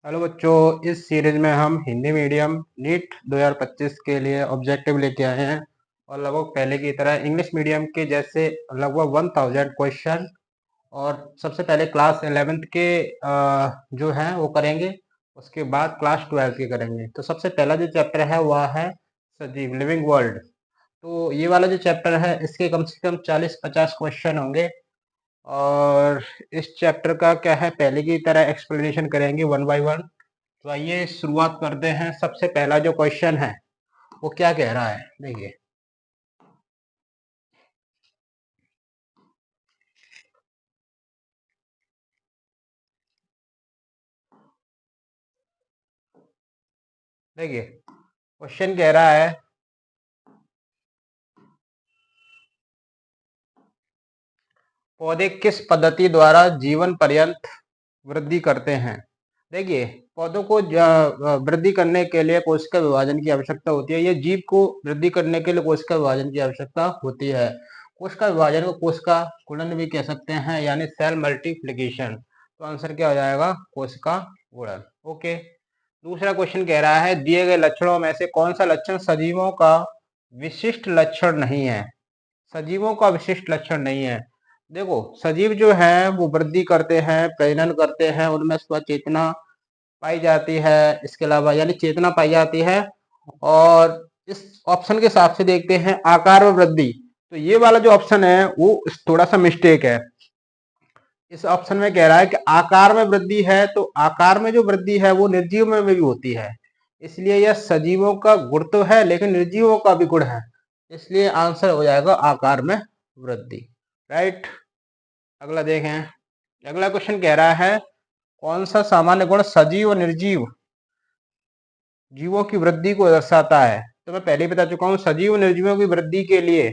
Hello बच्चों, इस series में हम हिंदी मीडियम नीट 2025 के लिए ऑब्जेक्टिव लेके आए हैं और लगभग पहले की तरह इंग्लिश मीडियम के जैसे लगभग 1000 क्वेश्चन। और सबसे पहले क्लास 11th के जो हैं वो करेंगे। उसके बाद क्लास 12 के करेंगे। तो सबसे पहला जो चैप्टर है वह है सजीव लिविंग वर्ल्ड। तो ये वाला जो चैप्टर है इसके कम से कम 40-50 क्वेश्चन होंगे। और इस चैप्टर का क्या है, पहले की तरह एक्सप्लेनेशन करेंगे वन बाय वन। तो आइए शुरुआत करते हैं। सबसे पहला जो क्वेश्चन है वो क्या कह रहा है, देखिए। देखिए क्वेश्चन कह रहा है पौधे किस पद्धति द्वारा जीवन पर्यंत वृद्धि करते हैं। देखिए, पौधों को वृद्धि करने के लिए कोशिका विभाजन की आवश्यकता होती है। ये जीव को वृद्धि करने के लिए कोशिका विभाजन की आवश्यकता होती है। कोशिका विभाजन को कोशिका गुणन भी कह सकते हैं, यानी सेल मल्टीप्लिकेशन। तो आंसर क्या हो जाएगा, कोशिका गुणन। ओके। दूसरा क्वेश्चन कह रहा है दिए गए लक्षणों में से कौन सा लक्षण सजीवों का विशिष्ट लक्षण नहीं है। सजीवों का विशिष्ट लक्षण नहीं है। देखो, सजीव जो है वो वृद्धि करते हैं, प्रजनन करते हैं, उनमें स्वचेतना पाई जाती है। इसके अलावा यानी चेतना पाई जाती है। और इस ऑप्शन के हिसाब से देखते हैं आकार में वृद्धि। तो ये वाला जो ऑप्शन है वो थोड़ा सा मिस्टेक है। इस ऑप्शन में कह रहा है कि आकार में वृद्धि है, तो आकार में जो वृद्धि है वो निर्जीव में भी होती है। इसलिए यह सजीवों का गुण तो है लेकिन निर्जीवों का भी गुण है। इसलिए आंसर हो जाएगा आकार में वृद्धि। राइट। अगला देखें। अगला क्वेश्चन कह रहा है कौन सा सामान्य गुण सजीव और निर्जीव जीवों की वृद्धि को दर्शाता है। तो मैं पहले ही बता चुका हूं, सजीव और निर्जीवों की वृद्धि के लिए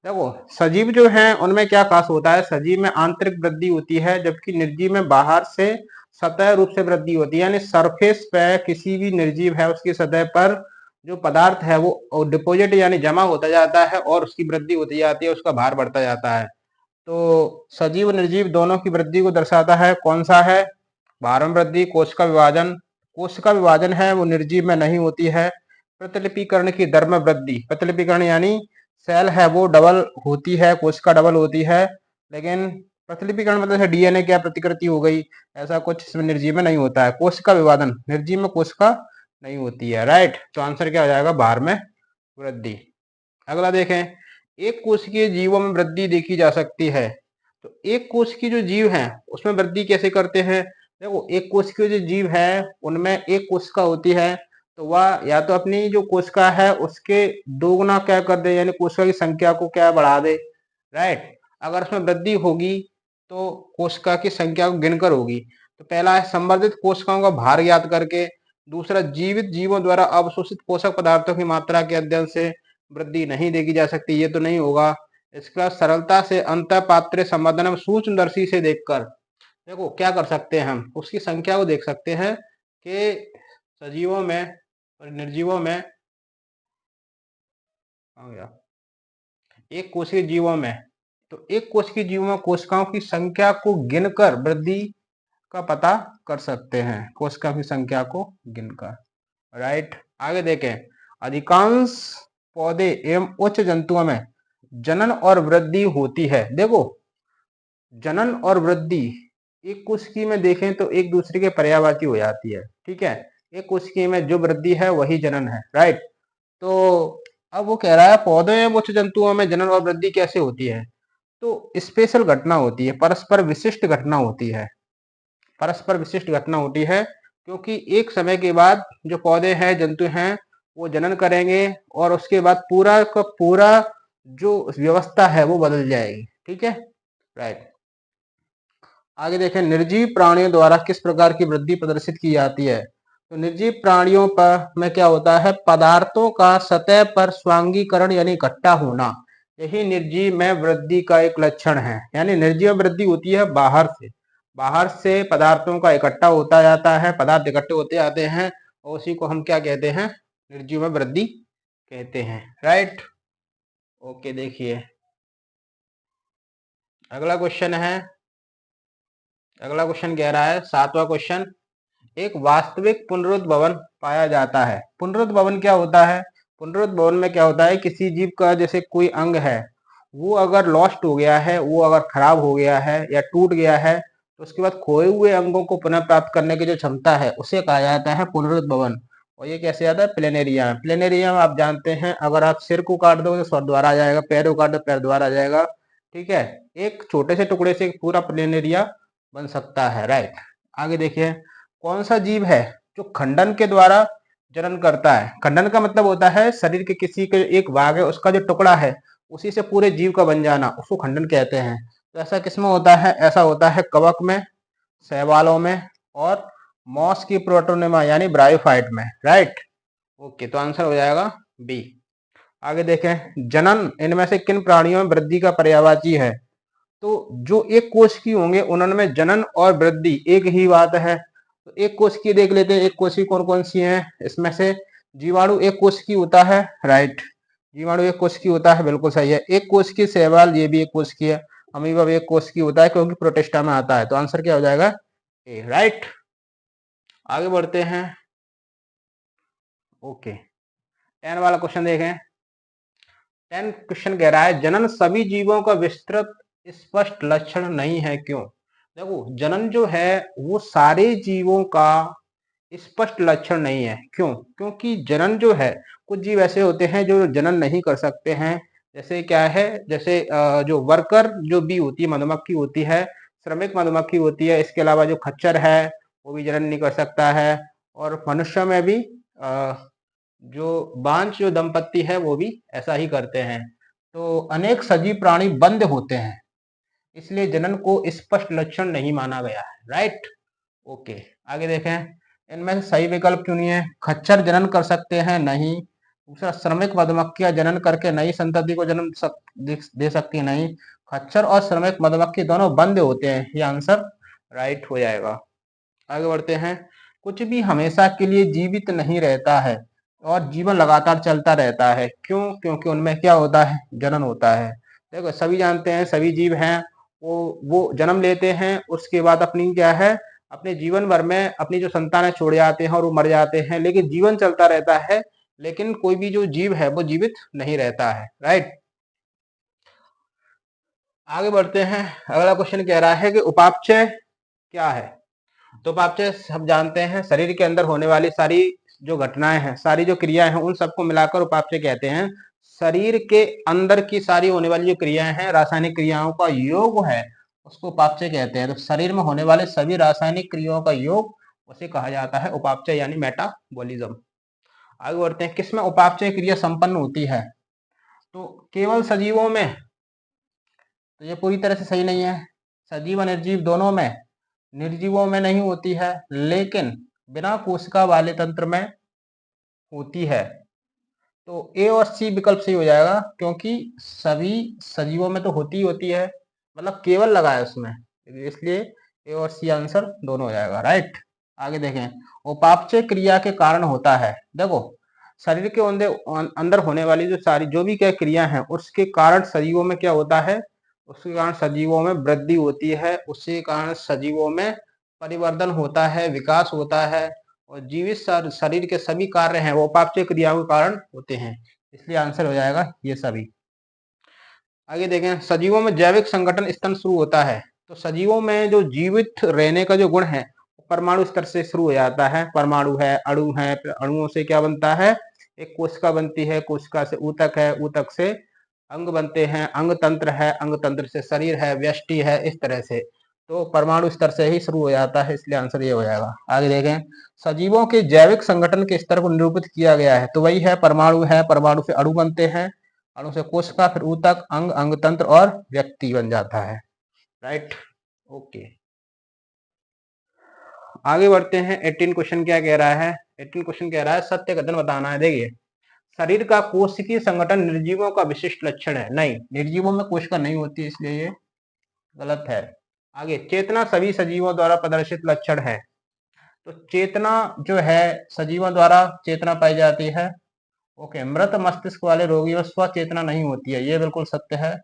देखो, सजीव जो है उनमें क्या खास होता है। सजीव में आंतरिक वृद्धि होती है, जबकि निर्जीव में बाहर से सतह रूप से वृद्धि होती है। यानी सरफेस पे किसी भी निर्जीव है उसकी सतह पर जो पदार्थ है वो डिपोजिट यानी जमा होता जाता है और उसकी वृद्धि होती जाती है, उसका भार बढ़ता जाता है। तो सजीव निर्जीव दोनों की वृद्धि को दर्शाता है। कौन सा है, भार में वृद्धि, कोशिका विभाजन। कोशिका विभाजन है वो निर्जीव में नहीं होती है। प्रतिलिपिकरण की दर में वृद्धि, प्रतिलिपिकरण यानी सेल है वो डबल होती है, कोशिका डबल होती है। लेकिन प्रतिलिपिकरण मतलब डीएनए क्या प्रतिकृति हो गई, ऐसा कुछ इसमें निर्जीव में नहीं होता है। कोशिका विभाजन निर्जीव में कोशिका नहीं होती है। राइट। तो आंसर क्या हो जाएगा, भार में वृद्धि। अगला देखें। एक कोशिकीय जीवों में वृद्धि देखी जा सकती है। तो एक कोश की जो जीव है उसमें वृद्धि कैसे करते हैं। देखो, एक कोश की जो जीव है उनमें एक कोशिका होती है, तो वह या तो अपनी जो कोशिका है उसके दोगुना क्या कर दे, यानी कोशिका की संख्या को क्या बढ़ा दे। राइट। अगर उसमें वृद्धि होगी तो कोशिका की संख्या को गिनकर होगी। तो पहला है संवर्धित कोशिकाओं का भार ज्ञात करके। दूसरा, जीवित जीवों द्वारा अवशोषित पोषक पदार्थों की मात्रा के अध्ययन से वृद्धि नहीं देखी जा सकती, ये तो नहीं होगा। इसका सरलता से अंतःपात्रीय संवर्धन में सूक्ष्मदर्शी से देखकर देखो क्या कर सकते हैं, हम उसकी संख्या को देख सकते हैं कि सजीवों में और निर्जीवों में आ गया, एक कोशिकीय जीवों में। तो एक कोशिकीय जीवों में कोशिकाओं की संख्या को गिनकर वृद्धि का पता कर सकते हैं, कोशिकाओं की संख्या को गिनकर। राइट। आगे देखें। अधिकांश पौधे एवं उच्च जंतुओं में जनन और वृद्धि होती है। देखो, जनन और वृद्धि एक कोशिकी में देखें तो एक दूसरे के पर्यायवाची हो जाती है। ठीक है, एक कोशिकी में जो वृद्धि है वही जनन है। राइट। तो अब वो कह रहा है पौधों एवं उच्च जंतुओं में जनन और वृद्धि कैसे होती है। तो स्पेशल घटना होती है, परस्पर विशिष्ट घटना होती है। परस्पर विशिष्ट घटना होती है क्योंकि एक समय के बाद जो पौधे हैं, जंतु हैं, वो जनन करेंगे और उसके बाद पूरा का पूरा जो व्यवस्था है वो बदल जाएगी। ठीक है। राइट। आगे देखें। निर्जीव प्राणियों द्वारा किस प्रकार की वृद्धि प्रदर्शित की जाती है। तो निर्जीव प्राणियों पर में क्या होता है, पदार्थों का सतह पर स्वांगीकरण यानी इकट्ठा होना, यही निर्जीव में वृद्धि का एक लक्षण है। यानी निर्जीव वृद्धि होती है बाहर से पदार्थों का इकट्ठा होता जाता है, पदार्थ इकट्ठे होते जाते हैं और उसी को हम क्या कहते हैं, निर्जीव में वृद्धि कहते हैं। राइट। ओके। देखिए अगला क्वेश्चन है। अगला क्वेश्चन कह रहा है, सातवां क्वेश्चन, एक वास्तविक पुनरुद्भवन पाया जाता है। पुनरुद्भवन क्या होता है? पुनरुद्भवन में क्या होता है, किसी जीव का जैसे कोई अंग है, वो अगर लॉस्ट हो गया है, वो अगर खराब हो गया है या टूट गया है, तो उसके बाद खोए हुए अंगों को पुनः प्राप्त करने की जो क्षमता है उसे कहा जाता है पुनरुद्भवन। और ये कैसे आता है? प्लेनेरिया। प्लेनेरिया में आप जानते हैं, अगर आप सिर को काट दो तो सर द्वारा आ जाएगा, पैर को काट दो पैर द्वारा आ जाएगा। ठीक है, एक छोटे से टुकड़े से पूरा प्लेनेरिया बन सकता है। राइट, आगे देखिए, कौन सा जीव है जो खंडन के द्वारा जनन करता है? खंडन का मतलब होता है शरीर के किसी के एक भाग है उसका जो टुकड़ा है उसी से पूरे जीव का बन जाना, उसको खंडन कहते हैं। तो ऐसा किसमें होता है? ऐसा होता है कवक में, शैवालों में और मॉस की प्रोटोनेमा यानी ब्रायोफाइट में। राइट, ओके, तो आंसर हो जाएगा बी। आगे देखें, जनन इनमें से किन प्राणियों में वृद्धि का पर्यायवाची है? तो जो एक कोश की होंगे उनमें जनन और वृद्धि एक ही बात है। तो एक कोश की देख लेते हैं, एक कोश की कौन कौन सी हैं? इसमें से जीवाणु एक कोश की होता है। राइट, जीवाणु एक कोश की होता है, बिल्कुल सही है। एक कोश की शैवाल, ये भी एक कोश की है। अमीबा भी एक कोश की होता है क्योंकि प्रोटिस्टा में आता है। तो आंसर क्या हो जाएगा? ए। राइट, आगे बढ़ते हैं। ओके, 10 वाला क्वेश्चन देखें। 10 क्वेश्चन कह रहा है, जनन सभी जीवों का विस्तृत स्पष्ट लक्षण नहीं है, क्यों? देखो, जनन जो है वो सारे जीवों का स्पष्ट लक्षण नहीं है। क्यों? क्योंकि जनन जो है, कुछ जीव ऐसे होते हैं जो जनन नहीं कर सकते हैं। जैसे क्या है, जैसे जो वर्कर जो बी होती है, मधुमक्खी होती है, श्रमिक मधुमक्खी होती है, इसके अलावा जो खच्चर है वो भी जनन नहीं कर सकता है। और मनुष्य में भी जो बांझ जो दंपत्ति है वो भी ऐसा ही करते हैं। तो अनेक सजीव प्राणी बंद होते हैं, इसलिए जनन को स्पष्ट लक्षण नहीं माना गया है। राइट, ओके, आगे देखें। इनमें से सही विकल्प चुनिए। खच्चर जनन कर सकते हैं? नहीं। दूसरा, श्रमिक मधुमक्खियां जनन करके नई संतति को जन्म दे सकती है? नहीं। खच्चर और श्रमिक मधुमक्खी दोनों बंद होते हैं, ये आंसर राइट हो जाएगा। आगे बढ़ते हैं। कुछ भी हमेशा के लिए जीवित नहीं रहता है और जीवन लगातार चलता रहता है, क्यों? क्योंकि उनमें क्या होता है? जनन होता है। देखो, सभी जानते हैं, सभी जीव हैं वो जन्म लेते हैं, उसके बाद अपनी क्या है, अपने जीवन भर में अपनी जो संतानें छोड़ जाते हैं और वो मर जाते हैं, लेकिन जीवन चलता रहता है। लेकिन कोई भी जो जीव है वो जीवित नहीं रहता है। राइट, आगे बढ़ते हैं। अगला क्वेश्चन कह रहा है कि उपापचय क्या है? तो उपापचय सब जानते हैं, शरीर के अंदर होने वाली सारी जो घटनाएं हैं, सारी जो क्रियाएं हैं, उन सबको मिलाकर उपापचय कहते हैं। शरीर के अंदर की सारी होने वाली जो क्रियाएं हैं, रासायनिक क्रियाओं का योग है, उसको उपापचय कहते हैं। तो शरीर में होने वाले सभी रासायनिक क्रियाओं का योग उसे कहा जाता है उपापचय यानी मेटाबॉलिज्म। आगे बढ़ते हैं, किसमें उपापचय क्रिया संपन्न होती है? तो केवल सजीवों में, तो ये पूरी तरह से सही नहीं है। सजीव और निर्जीव दोनों में, निर्जीवों में नहीं होती है, लेकिन बिना कोशिका वाले तंत्र में होती है। तो ए और सी विकल्प सही हो जाएगा, क्योंकि सभी सजीवों में तो होती है, मतलब केवल लगा है उसमें, इसलिए ए और सी आंसर दोनों हो जाएगा। राइट, आगे देखें। उपापचय क्रिया के कारण होता है, देखो शरीर के अंदर होने वाली जो सारी जो भी क्या क्रिया है, उसके कारण सजीवों में क्या होता है? उसके कारण सजीवों में वृद्धि होती है, उसी कारण सजीवों में परिवर्तन होता है, विकास होता है। और जीवित शरीर के सभी कार्य हैं वो उपापचय क्रियाओं के कारण होते हैं, इसलिए आंसर हो जाएगा ये सभी। आगे देखें, सजीवों में जैविक संगठन स्तन शुरू होता है। तो सजीवों में जो जीवित रहने का जो गुण है परमाणु स्तर से शुरू हो जाता है। परमाणु है, अणु है, अणुओं से क्या बनता है? एक कोशिका बनती है, कोशिका से ऊतक है, ऊतक से अंग बनते हैं, अंग तंत्र है, अंग तंत्र से शरीर है, व्यष्टि है, इस तरह से। तो परमाणु स्तर से ही शुरू हो जाता है, इसलिए आंसर ये हो जाएगा। आगे देखें, सजीवों के जैविक संगठन के स्तर को निरूपित किया गया है। तो वही है, परमाणु से अणु बनते हैं, अणु से कोशिका, फिर ऊतक, अंग, अंग तंत्र और व्यक्ति बन जाता है। राइट, ओके, आगे बढ़ते हैं। 18 क्वेश्चन क्या कह रहा है? 18 क्वेश्चन कह रहा है सत्य कथन बताना है। देखिए, शरीर का कोशिकीय संगठन निर्जीवों का विशिष्ट लक्षण है? नहीं, निर्जीवों में कोशिका नहीं होती, इसलिए ये गलत है। आगे, चेतना सभी सजीवों द्वारा प्रदर्शित लक्षण है। तो चेतना जो है, सजीवों द्वारा चेतना पाई जाती है। ओके, मृत मस्तिष्क वाले रोगियों स्वचेतना नहीं होती है, ये बिल्कुल सत्य है।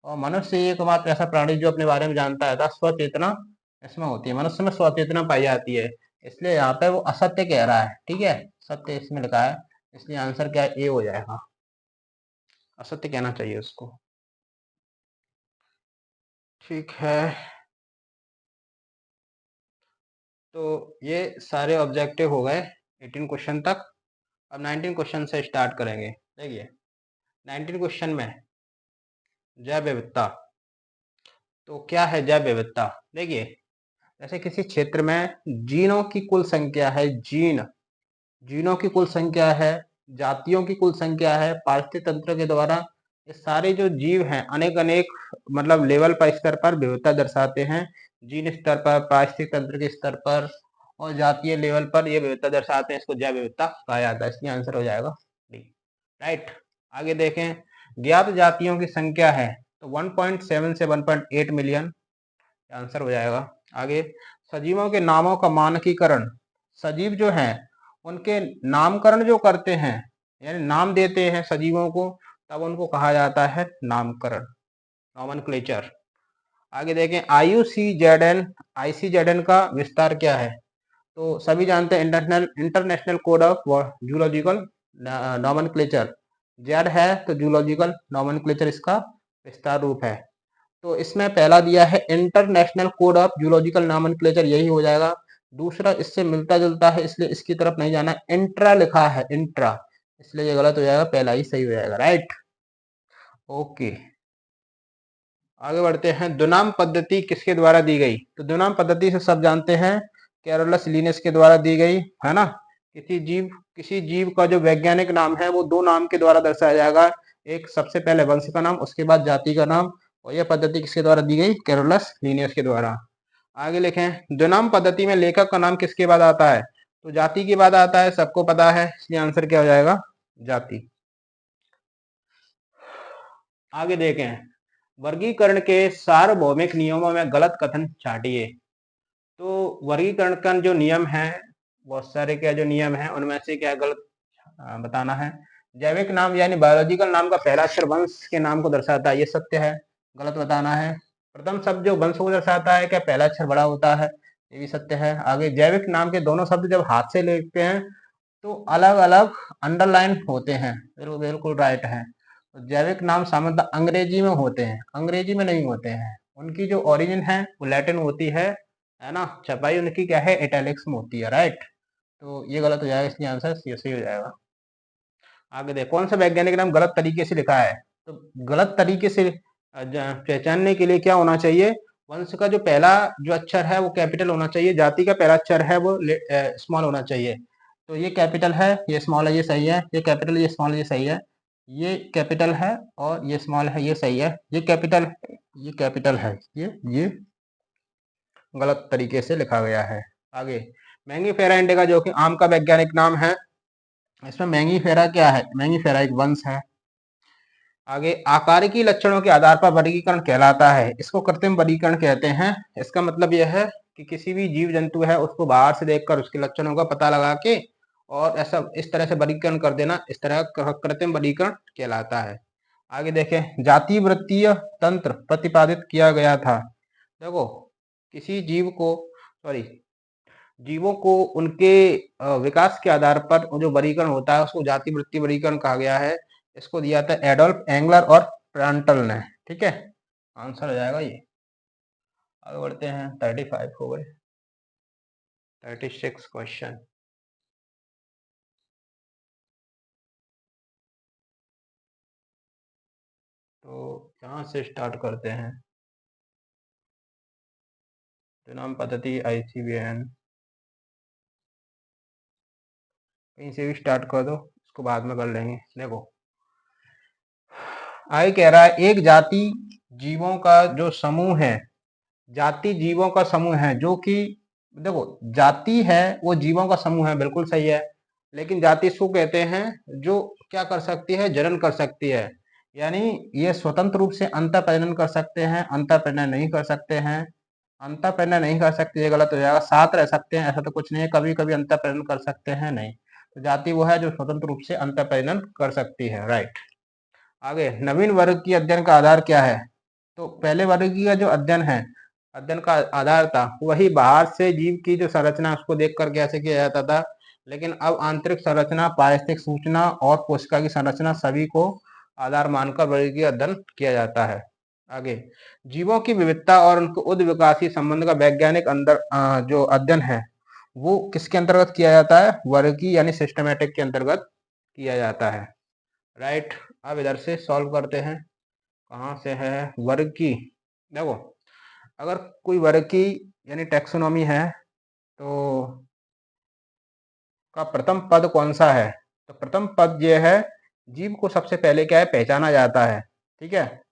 और मनुष्य एकमात्र ऐसा प्राणी जो अपने बारे में जानता है, स्वचेतना इसमें होती है, मनुष्य में स्वचेतना पाई जाती है। इसलिए यहाँ पे वो असत्य कह रहा है, ठीक है, सत्य इसमें लिखा है, इसलिए आंसर क्या है, ए हो जाएगा, असत्य कहना चाहिए उसको। ठीक है, तो ये सारे ऑब्जेक्टिव हो गए 18 क्वेश्चन तक। अब 19 क्वेश्चन से स्टार्ट करेंगे। देखिए 19 क्वेश्चन में जैव विविधता, तो क्या है जैव विविधता? देखिए जैसे किसी क्षेत्र में जीनों की कुल संख्या है, जीनों की कुल संख्या है, जातियों की कुल संख्या है, पारिस्थितिक तंत्र के द्वारा ये सारे जो जीव हैं अनेक अनेक मतलब लेवल पर स्तर पर विविधता दर्शाते हैं, जीन स्तर पर, पारिस्थितिक तंत्र के स्तर पर और जातीय लेवल पर ये विविधता दर्शाते हैं, इसको जैव विविधता कहा जाता है, इसलिए आंसर हो जाएगा डी। राइट, आगे देखें, ज्ञात जातियों की संख्या है तो 1.7 से 1.8 मिलियन, आंसर हो जाएगा। आगे, सजीवों के नामों का मानकीकरण, सजीव जो हैं उनके नामकरण जो करते हैं यानी नाम देते हैं सजीवों को, तब उनको कहा जाता है नामकरण, नॉमेनक्लेचर। आगे देखें, IUCN का विस्तार क्या है? तो सभी जानते हैं international code of zoological nomenclature, Z है तो जूलॉजिकल नॉमेनक्लेचर इसका विस्तार रूप है। तो इसमें पहला दिया है international code of zoological nomenclature, यही हो जाएगा। दूसरा इससे मिलता जुलता है इसलिए इसकी तरफ नहीं जाना, इंट्रा लिखा है, इंट्रा, इसलिए ये गलत हो जाएगा, पहला ही सही हो जाएगा। राइट, ओके, आगे बढ़ते हैं। दुनाम पद्धति किसके द्वारा दी गई? तो दुनाम पद्धति से सब जानते हैं, कैरोलस लिनस के द्वारा दी गई है ना। किसी जीव का जो वैज्ञानिक नाम है वो दो नाम के द्वारा दर्शाया जाएगा, एक सबसे पहले वंश का नाम, उसके बाद जाति का नाम, और यह पद्धति किसके द्वारा दी गई? कैरोलस लिनियस के द्वारा। आगे लिखें, द्विनाम पद्धति में लेखक का नाम किसके बाद आता है? तो जाति के बाद आता है, सबको पता है, इसलिए आंसर क्या हो जाएगा? जाति। आगे देखें, वर्गीकरण के सार्वभौमिक नियमों में गलत कथन छाटिए। तो वर्गीकरण का जो नियम है, बहुत सारे क्या जो नियम है उनमें से क्या गलत बताना है। जैविक नाम यानी बायोलॉजिकल नाम का पहला अक्षर वंश के नाम को दर्शाता है, ये सत्य है, गलत बताना है। प्रथम शब्द जो वंश को दर्शाता है, क्या पहला अक्षर बड़ा होता है, ये भी सत्य है। आगे, जैविक नाम के दोनों शब्द जब हाथ से लिखते हैं तो अलग अलग अंडरलाइन होते हैं, बिल्कुल राइट है। तो जैविक नाम सामान्यतः अंग्रेजी में होते हैं, अंग्रेजी में नहीं होते हैं, उनकी जो ओरिजिन है वो लैटिन होती है ना, छपाई उनकी क्या है, इटैलिक्स में होती है। राइट, तो ये गलत हो जाएगा, इसलिए आंसर सही हो जाएगा। आगे देख, कौन सा वैज्ञानिक नाम गलत तरीके से लिखा है? तो गलत तरीके से पहचानने के लिए क्या होना चाहिए? वंश का जो पहला जो अक्षर है वो कैपिटल होना चाहिए, जाति का पहला अक्षर है वो स्मॉल होना चाहिए। तो ये कैपिटल है, ये स्मॉल है, ये सही है, ये कैपिटल, ये स्मॉल, ये सही है, ये कैपिटल है और ये स्मॉल है, ये सही है, ये कैपिटल है, ये गलत तरीके से लिखा गया है। आगे, मैंगीफेरा इंडिका जो कि आम का वैज्ञानिक नाम है, इसमें मैंगीफेरा क्या है? मैंगीफेरा एक वंश है। आगे, आकारिकी लक्षणों के आधार पर वर्गीकरण कहलाता है, इसको कृत्रिम वर्गीकरण कहते हैं। इसका मतलब यह है कि किसी भी जीव जंतु है उसको बाहर से देखकर उसके लक्षणों का पता लगा के और ऐसा इस तरह से वर्गीकरण कर देना, इस तरह कृत्रिम वर्गीकरण कहलाता है। आगे देखें, जाति वृत्तीय तंत्र प्रतिपादित किया गया था। देखो, किसी जीव को जीवों को उनके विकास के आधार पर जो वर्गीकरण होता है उसको जाति वृत्ति वर्गीकरण कहा गया है। इसको दिया था एडोल्फ एंगलर और प्रांटल ने। ठीक है, आंसर हो जाएगा ये। आगे बढ़ते हैं, 35 हो गए, 36 क्वेश्चन। तो यहाँ से स्टार्ट करते हैं, नाम पद्धति IUCN, कहीं से भी स्टार्ट कर दो, इसको बाद में कर लेंगे। देखो, आगे कह रहा है, एक जाति जीवों का जो समूह है, जाति जीवों का समूह है जो कि, देखो जाति है वो जीवों का समूह है, बिल्कुल सही है, लेकिन जाति इसको कहते हैं जो क्या कर सकती है, जनन कर सकती है, यानी ये स्वतंत्र रूप से अंतर प्रजनन कर सकते हैं, अंतर प्रजनन नहीं कर सकते हैं, अंतर प्रजनन नहीं कर सकते, ये गलत हो जाएगा। साथ रह सकते हैं ऐसा तो कुछ नहीं है, कभी कभी अंतर प्रजनन कर सकते हैं, नहीं। तो जाति वो है जो स्वतंत्र रूप से अंतर प्रजनन कर सकती है। राइट, आगे, नवीन वर्ग की अध्ययन का आधार क्या है? तो पहले वर्ग की का जो अध्ययन है अध्ययन का आधार था, वही बाहर से जीव की जो संरचना उसको देख कर कैसे किया जाता था, लेकिन अब आंतरिक संरचना, पारिस्थितिक सूचना और कोशिका की संरचना सभी को आधार मानकर वर्गीय अध्ययन किया जाता है। आगे, जीवों की विविधता और उनके उद्विकासीय संबंध का वैज्ञानिक जो अध्ययन है वो किसके अंतर्गत किया जाता है, वर्गीय यानी सिस्टमेटिक के अंतर्गत किया जाता है। राइट, अब इधर से सॉल्व करते हैं। कहाँ से है वर्गीय, देखो अगर कोई वर्गीय यानी टैक्सोनॉमी है तो का प्रथम पद कौन सा है, तो प्रथम पद ये है, जीव को सबसे पहले क्या है, पहचाना जाता है। ठीक है,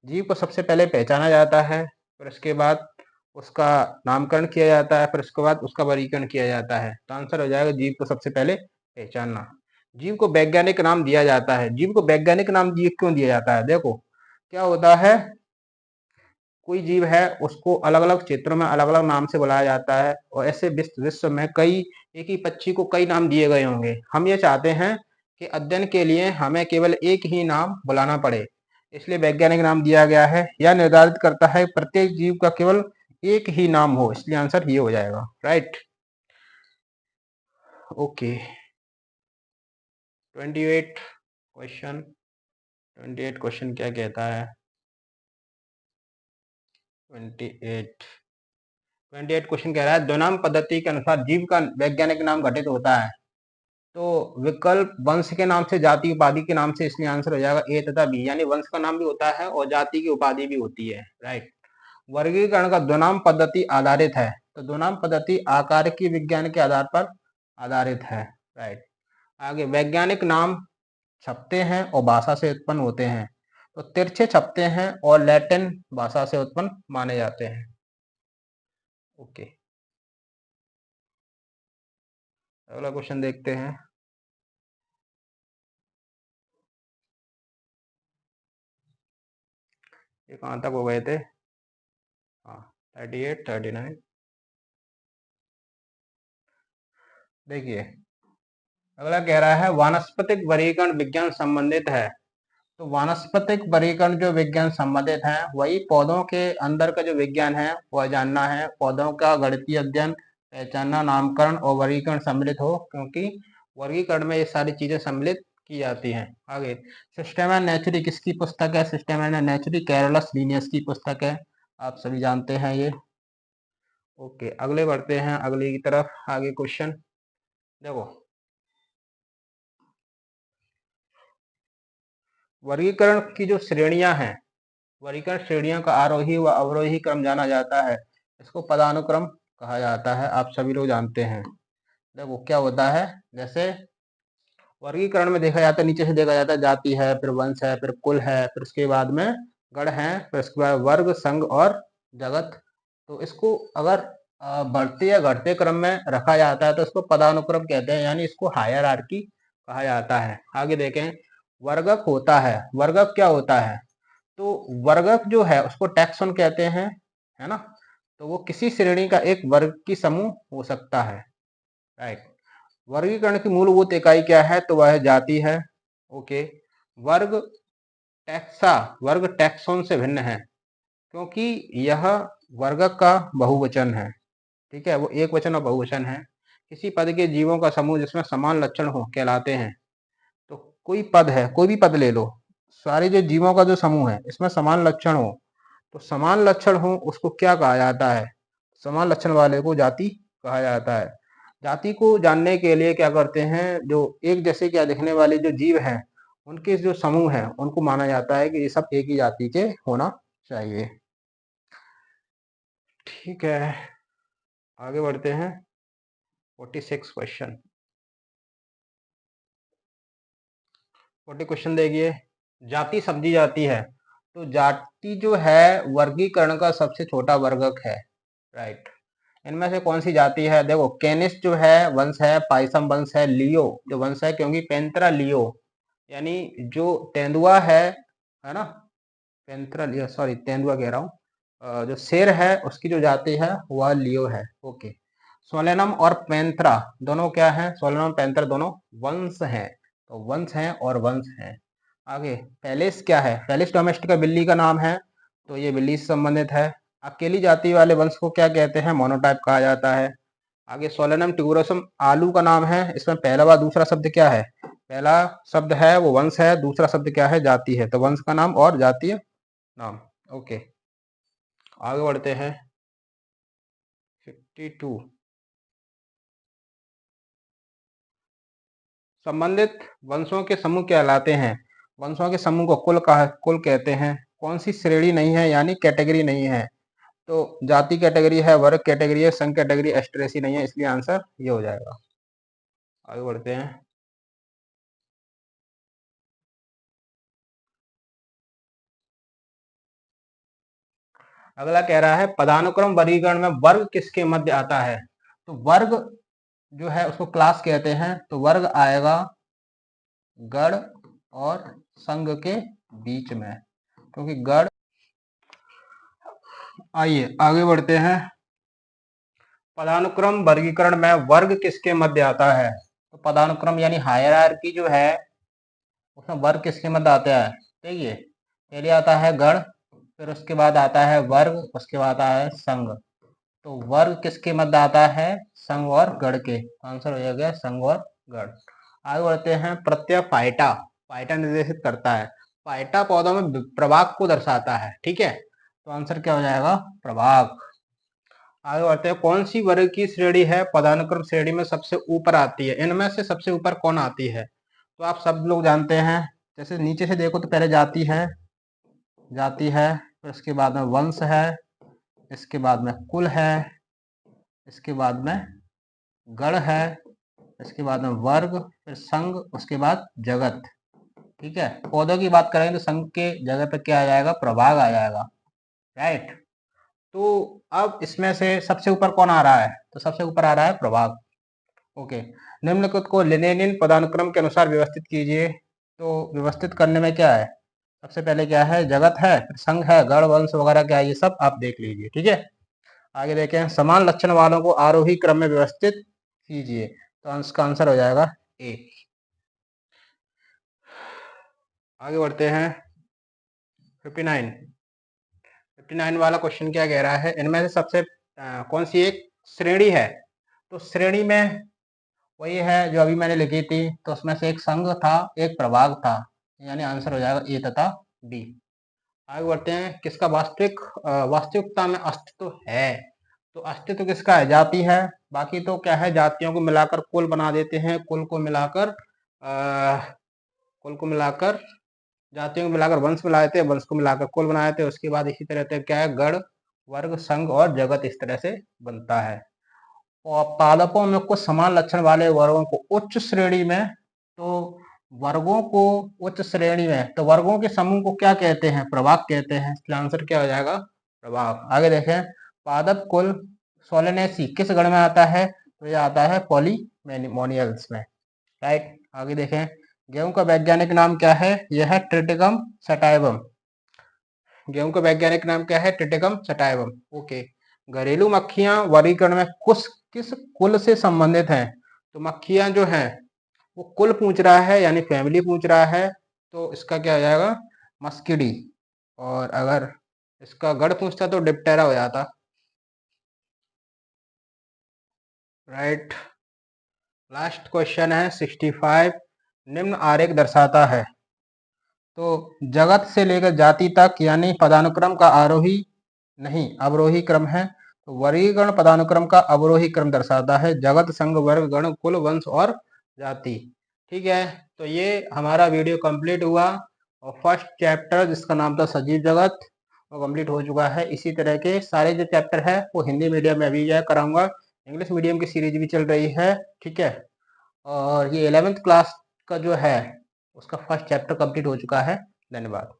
जीव को सबसे पहले पहचाना जाता है, फिर उसके बाद उसका नामकरण किया जाता है, फिर उसके बाद उसका वर्गीकरण किया जाता है। तो आंसर हो जाएगा जीव को सबसे पहले पहचानना। जीव को वैज्ञानिक नाम दिया जाता है। जीव को वैज्ञानिक नाम क्यों दिया जाता है, देखो क्या होता है, कोई जीव है उसको अलग अलग क्षेत्रों में अलग अलग नाम से बुलाया जाता है, और ऐसे विश्व में कई एक ही पक्षी को कई नाम दिए गए होंगे। हम ये चाहते हैं कि अध्ययन के लिए हमें केवल एक ही नाम बुलाना पड़े, इसलिए वैज्ञानिक नाम दिया गया है। यह निर्धारित करता है प्रत्येक जीव का केवल एक ही नाम हो, इसलिए आंसर ये हो जाएगा। Right, okay. 28 क्वेश्चन, 28 क्वेश्चन क्या कहता है, 28 क्वेश्चन कह रहा है द्विनाम पद्धति के अनुसार जीव का वैज्ञानिक नाम घटित होता है। तो विकल्प वंश के नाम से, जाति उपाधि के नाम से, इसलिए आंसर हो जाएगा ए तथा बी, यानी वंश का नाम भी होता है और जाति की उपाधि भी होती है। राइट, वर्गीकरण का द्विनाम पद्धति आधारित है, तो द्विनाम पद्धति आकारिकी विज्ञान के आधार पर आधारित है। राइट, आगे वैज्ञानिक नाम छपते हैं और भाषा से उत्पन्न होते हैं, तो तिरछे छपते हैं और लैटिन भाषा से उत्पन्न माने जाते हैं। ओके, अगला क्वेश्चन देखते हैं। ये कहाँ तक हो गए थे, हाँ 38 39। देखिए अगला कह रहा है वानस्पतिक वर्गीकरण विज्ञान संबंधित है। तो वानस्पतिक वर्गीकरण जो विज्ञान संबंधित है, वही पौधों के अंदर का जो विज्ञान है वह जानना है। पौधों का गणितीय अध्ययन, पहचानना, नामकरण और वर्गीकरण सम्मिलित हो, क्योंकि वर्गीकरण में ये सारी चीजें सम्मिलित की जाती हैं। आगे, सिस्टेमा नेचुरी किसकी पुस्तक है, सिस्टेमा नेचुरी कैरोलस लिनियस की पुस्तक है, आप सभी जानते हैं ये। ओके, अगले बढ़ते हैं अगली की तरफ। आगे क्वेश्चन देखो, वर्गीकरण की जो श्रेणियां हैं, वर्गीकरण श्रेणियों का आरोही व अवरोही क्रम जाना जाता है, इसको पदानुक्रम कहा जाता है, आप सभी लोग जानते हैं। देखो क्या होता है, जैसे वर्गीकरण में देखा जाता है, नीचे से देखा जाता है, जाति है, फिर वंश है, फिर कुल है, फिर उसके बाद में गण है, फिर उसके बाद वर्ग, संघ और जगत। तो इसको अगर बढ़ते या घटते क्रम में रखा जाता है तो इसको पदानुक्रम कहते हैं, यानी इसको हायरार्की कहा जाता है। आगे देखें, वर्गक होता है। वर्गक क्या होता है, तो वर्गक जो है उसको टैक्सोन कहते हैं, है ना। तो वो किसी श्रेणी का एक वर्ग की समूह हो सकता है। राइट, वर्गीकरण की मूलभूत इकाई क्या है, तो वह जाति है। ओके, वर्ग टैक्सा, वर्ग टैक्सोन से भिन्न है, क्योंकि यह वर्गक का बहुवचन है। ठीक है, वो एक वचन और बहुवचन है। किसी पद के जीवों का समूह जिसमें समान लक्षण हो कहलाते हैं। तो कोई पद है, कोई भी पद ले लो, सारे जो जीवों का जो समूह है इसमें समान लक्षण हो, तो समान लक्षण हो उसको क्या कहा जाता है, समान लक्षण वाले को जाति कहा जाता है। जाति को जानने के लिए क्या करते हैं, जो एक जैसे क्या दिखने वाले जो जीव हैं उनके जो समूह है उनको माना जाता है कि ये सब एक ही जाति के होना चाहिए। ठीक है, आगे बढ़ते हैं। 46 क्वेश्चन, 40 क्वेश्चन देखिए, जाति समझी जाती है। तो जाति जो है वर्गीकरण का सबसे छोटा वर्गक है। राइट, इनमें से कौन सी जाति है, देखो कैनिस जो है वंश है, पाइसम वंश है, लियो जो वंश है, क्योंकि पेंत्रा लियो यानी जो तेंदुआ है ना, पेंत्रा लियो, सॉरी तेंदुआ कह रहा हूँ, जो शेर है उसकी जो जाति है वह लियो है। ओके, सोलेनम और पेंत्रा दोनों क्या है, सोलेनम पेंत्रा दोनों वंश हैं, तो वंश हैं और वंश हैं। आगे पेलिस क्या है, पेलिस डोमेस्टिका बिल्ली का नाम है, तो ये बिल्ली से संबंधित है। अकेली जाति वाले वंश को क्या कहते हैं? मोनोटाइप कहा जाता है। आगे सोलेनम ट्यूबरोसम आलू का नाम है। इसमें पहला व दूसरा शब्द क्या है? पहला शब्द है वो वंश है, दूसरा शब्द क्या है? जाति है। तो वंश का नाम और जातीय नाम। ओके, आगे बढ़ते हैं। 52 संबंधित वंशों के समूह कहलाते हैं। वंशों के समूह को कुल कहते हैं। कौन सी श्रेणी नहीं है यानी कैटेगरी नहीं है? तो जाति कैटेगरी है, वर्ग कैटेगरी है, संघ कैटेगरी, एस्ट्रेसी नहीं है, इसलिए आंसर ये हो जाएगा। आगे बढ़ते हैं। अगला कह रहा है पदानुक्रम वर्गीकरण में वर्ग किसके मध्य आता है? तो वर्ग जो है उसको क्लास कहते हैं। तो वर्ग आएगा गण और संघ के बीच में, क्योंकि गण। आइए आगे बढ़ते हैं। पदानुक्रम वर्गीकरण में वर्ग किसके मध्य आता है? तो पदानुक्रम यानी हायरार्की जो है उसमें वर्ग किसके मध्य आता है? देखिए, पहले आता है गण, फिर उसके बाद आता है वर्ग, उसके बाद आता है संघ। तो वर्ग किसके मध्य आता है? संघ और गण के। आंसर हो गया संघ और गण। आगे बढ़ते हैं। प्रत्यय फाइटा, फाइटा निर्देशित करता है। फाइटा पौधों में प्रभाग को दर्शाता है। ठीक है, तो आंसर क्या हो जाएगा? प्रभाग। आगे बढ़ते हैं। कौन सी वर्ग की श्रेणी है पदानुक्रम श्रेणी में सबसे ऊपर आती है? इनमें से सबसे ऊपर कौन आती है? तो आप सब लोग जानते हैं। जैसे नीचे से देखो तो पहले जाति है, जाति है, फिर उसके बाद में वंश है, इसके बाद में कुल है, इसके बाद में गण है, इसके बाद में वर्ग, फिर संघ, उसके बाद जगत। ठीक है, पौधों की बात करेंगे तो संघ के जगह पे क्या आ जाएगा? प्रभाग आ जाएगा। राइट। तो अब इसमें से सबसे ऊपर कौन आ रहा है? तो सबसे ऊपर आ रहा है प्रभाग। ओके, निम्नलिखित को लेनिन पदानुक्रम के अनुसार व्यवस्थित कीजिए। तो व्यवस्थित करने में क्या है? सबसे पहले क्या है? जगत है, फिर संघ है, गण, वंश वगैरह क्या है, ये सब आप देख लीजिए। ठीक है, आगे देखें। समान लक्षण वालों को आरोही क्रम में व्यवस्थित कीजिए। तो इसका आंसर हो जाएगा ए। आगे बढ़ते हैं। 59 वाला क्वेश्चन क्या कह रहा है? इनमें से सबसे कौन सी एक श्रेणी है? तो श्रेणी में वही है जो अभी मैंने लिखी थी। तो उसमें से एक संघ था, एक प्रभाग था, यानी आंसर हो जाएगा ए तथा डी। आगे बढ़ते हैं। किसका वास्तविकता में अस्तित्व है? तो अस्तित्व किसका है? जाति है। बाकी तो क्या है? जातियों को मिलाकर कुल बना देते हैं। कुल को मिलाकर जातियों को मिलाकर वंश मिला देते हैं, वंश को मिलाकर कुल बना देते हैं। उसके बाद इसी तरह से क्या है? गण, वर्ग, संघ और जगत इस तरह से बनता है। और पादपों में कुछ समान लक्षण वाले वर्गों को उच्च श्रेणी में, तो वर्गों को उच्च श्रेणी में, तो वर्गों के समूह को क्या कहते हैं? प्रभाग कहते हैं। इसलिए आंसर क्या हो जाएगा? प्रभाग। आगे देखें। पादप कुल सोलेनेसी किस गण में आता है? तो ये आता है पॉलीमोनियल्स में। राइट। आगे देखें। गेहूं का वैज्ञानिक नाम क्या है? यह है ट्रिटिकम सटाइवम। गेहूं का वैज्ञानिक नाम क्या है? Triticum sativum. ओके। घरेलू मक्खियां वर्गीकरण में किस कुल से संबंधित हैं? तो मक्खियां जो हैं वो कुल पूछ रहा है यानी फैमिली पूछ रहा है। तो इसका क्या हो जाएगा? मस्किडी। और अगर इसका गढ़ पूछता तो डिप्टेरा हो जाता। राइट। लास्ट क्वेश्चन है 65। निम्न आरेख दर्शाता है। तो जगत से लेकर जाति तक यानी पदानुक्रम का आरोही नहीं अवरोही क्रम है। तो वर्गीकरण पदानुक्रम का अवरोही क्रम दर्शाता है। जगत, संघ, वर्ग, गण, कुल, वंश और जाति। ठीक है, तो ये हमारा वीडियो कंप्लीट हुआ और फर्स्ट चैप्टर जिसका नाम था सजीव जगत वो कंप्लीट हो चुका है। इसी तरह के सारे जो चैप्टर है वो हिंदी मीडियम में अभी जो कराऊंगा। इंग्लिश मीडियम की सीरीज भी चल रही है। ठीक है, और ये 11th क्लास का जो है उसका फर्स्ट चैप्टर कंप्लीट हो चुका है। धन्यवाद।